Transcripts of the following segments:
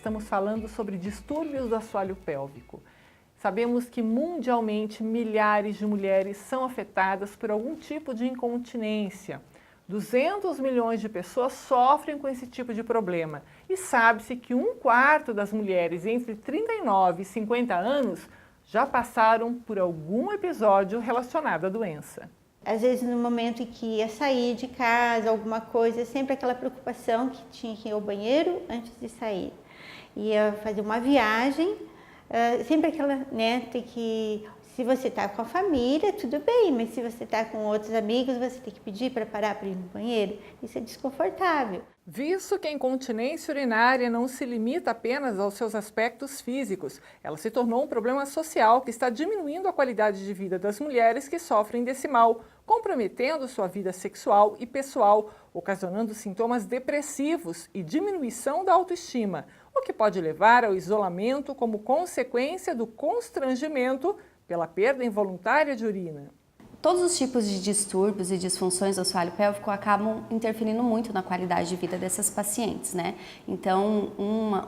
estamos falando sobre distúrbios do assoalho pélvico. Sabemos que mundialmente milhares de mulheres são afetadas por algum tipo de incontinência. 200 milhões de pessoas sofrem com esse tipo de problema e sabe-se que 1/4 das mulheres entre 39 e 50 anos já passaram por algum episódio relacionado à doença. Às vezes no momento em que ia sair de casa, alguma coisa, sempre aquela preocupação que tinha que ir ao banheiro antes de sair. Ia fazer uma viagem, sempre aquela, né, tem que... Se você está com a família, tudo bem, mas se você está com outros amigos, você tem que pedir para parar para ir no banheiro. Isso é desconfortável. Visto que a incontinência urinária não se limita apenas aos seus aspectos físicos, ela se tornou um problema social que está diminuindo a qualidade de vida das mulheres que sofrem desse mal, comprometendo sua vida sexual e pessoal, ocasionando sintomas depressivos e diminuição da autoestima, o que pode levar ao isolamento como consequência do constrangimento pela perda involuntária de urina. Todos os tipos de distúrbios e disfunções do assoalho pélvico acabam interferindo muito na qualidade de vida dessas pacientes, né? Então,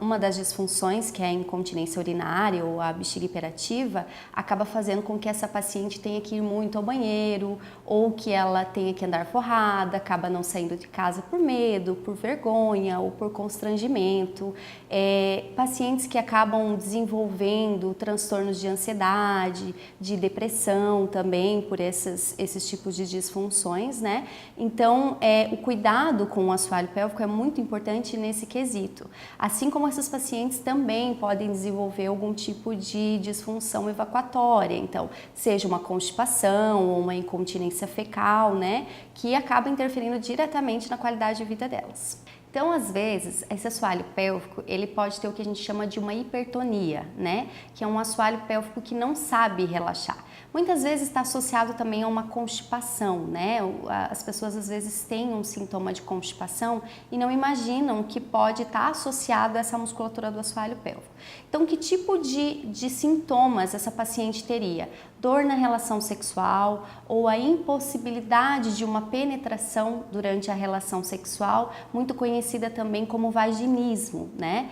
uma das disfunções, que é a incontinência urinária ou a bexiga hiperativa, acaba fazendo com que essa paciente tenha que ir muito ao banheiro ou que ela tenha que andar forrada, acaba não saindo de casa por medo, por vergonha ou por constrangimento. Pacientes que acabam desenvolvendo transtornos de ansiedade, de depressão também por esses tipos de disfunções, né? Então, o cuidado com o assoalho pélvico é muito importante nesse quesito. Assim como essas pacientes também podem desenvolver algum tipo de disfunção evacuatória, então, seja uma constipação ou uma incontinência fecal, né? Que acaba interferindo diretamente na qualidade de vida delas. Então, às vezes, esse assoalho pélvico, ele pode ter o que a gente chama de uma hipertonia, né? Que é um assoalho pélvico que não sabe relaxar. Muitas vezes está associado também a uma constipação, né? As pessoas às vezes têm um sintoma de constipação e não imaginam que pode estar associado a essa musculatura do assoalho pélvico. Então, que tipo de sintomas essa paciente teria? Dor na relação sexual ou a impossibilidade de uma penetração durante a relação sexual, muito conhecida também como vaginismo, né?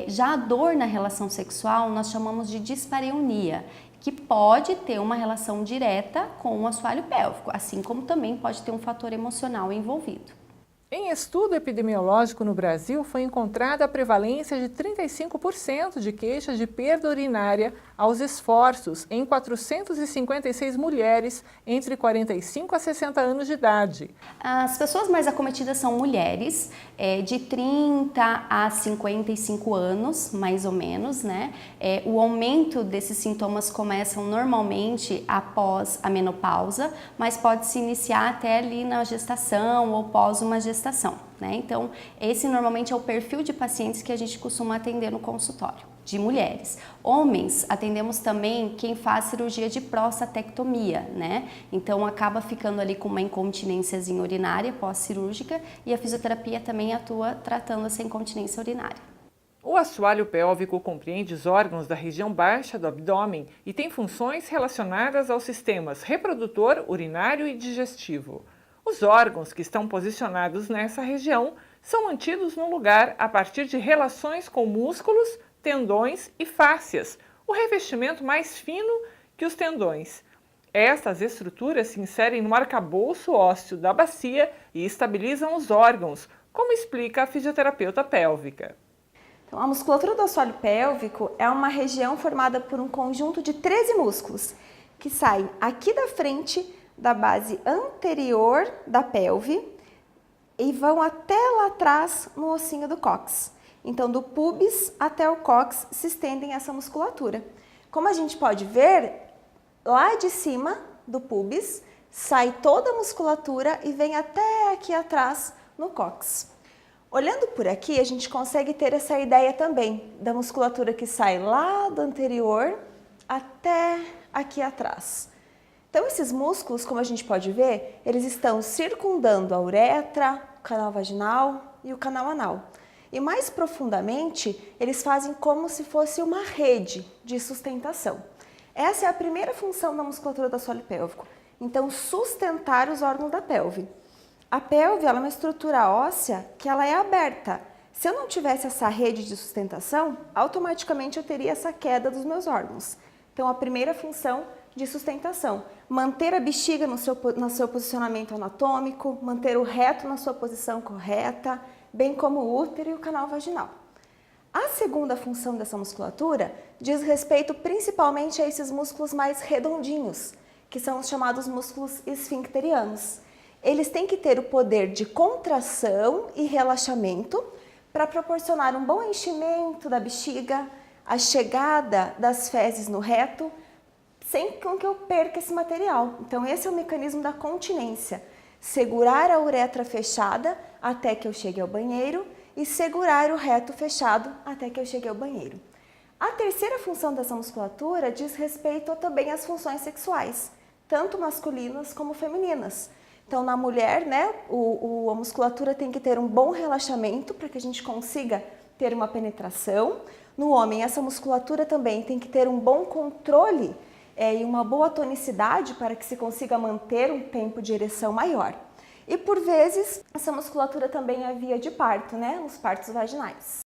Já a dor na relação sexual nós chamamos de dispareunia, que pode ter uma relação direta com o assoalho pélvico, assim como também pode ter um fator emocional envolvido. Em estudo epidemiológico no Brasil, foi encontrada a prevalência de 35% de queixas de perda urinária aos esforços em 456 mulheres entre 45 a 60 anos de idade. As pessoas mais acometidas são mulheres de 30 a 55 anos, mais ou menos, né? O aumento desses sintomas começam normalmente após a menopausa, mas pode se iniciar até ali na gestação ou pós uma gestação. Né? Então, esse normalmente é o perfil de pacientes que a gente costuma atender no consultório, de mulheres. Homens, atendemos também quem faz cirurgia de prostatectomia, né? Então, acaba ficando ali com uma incontinênciazinha urinária pós-cirúrgica e a fisioterapia também atua tratando essa incontinência urinária. O assoalho pélvico compreende os órgãos da região baixa do abdômen e tem funções relacionadas aos sistemas reprodutor, urinário e digestivo. Os órgãos que estão posicionados nessa região são mantidos no lugar a partir de relações com músculos, tendões e fáscias, o revestimento mais fino que os tendões. Estas estruturas se inserem no arcabouço ósseo da bacia e estabilizam os órgãos, como explica a fisioterapeuta pélvica. Então, a musculatura do assoalho pélvico é uma região formada por um conjunto de 13 músculos que saem aqui da frente da base anterior da pelve e vão até lá atrás no ossinho do cóccix. Então, do pubis até o cóccix se estendem essa musculatura. Como a gente pode ver, lá de cima do pubis sai toda a musculatura e vem até aqui atrás no cóccix. Olhando por aqui, a gente consegue ter essa ideia também da musculatura que sai lá do anterior até aqui atrás. Então, esses músculos, como a gente pode ver, eles estão circundando a uretra, o canal vaginal e o canal anal. E mais profundamente, eles fazem como se fosse uma rede de sustentação. Essa é a primeira função da musculatura do assoalho pélvico. Então, sustentar os órgãos da pelve. A pelve ela é uma estrutura óssea que ela é aberta. Se eu não tivesse essa rede de sustentação, automaticamente eu teria essa queda dos meus órgãos. Então, a primeira função de sustentação, manter a bexiga no seu posicionamento anatômico, manter o reto na sua posição correta, bem como o útero e o canal vaginal. A segunda função dessa musculatura diz respeito principalmente a esses músculos mais redondinhos, que são os chamados músculos esfincterianos. Eles têm que ter o poder de contração e relaxamento para proporcionar um bom enchimento da bexiga, a chegada das fezes no reto, sem que eu perca esse material. Então, esse é o mecanismo da continência. Segurar a uretra fechada até que eu chegue ao banheiro e segurar o reto fechado até que eu chegue ao banheiro. A terceira função dessa musculatura diz respeito também às funções sexuais, tanto masculinas como femininas. Então, na mulher, né, a musculatura tem que ter um bom relaxamento para que a gente consiga ter uma penetração. No homem, essa musculatura também tem que ter um bom controle e uma boa tonicidade para que se consiga manter um tempo de ereção maior. E por vezes, essa musculatura também é via de parto, né, os partos vaginais.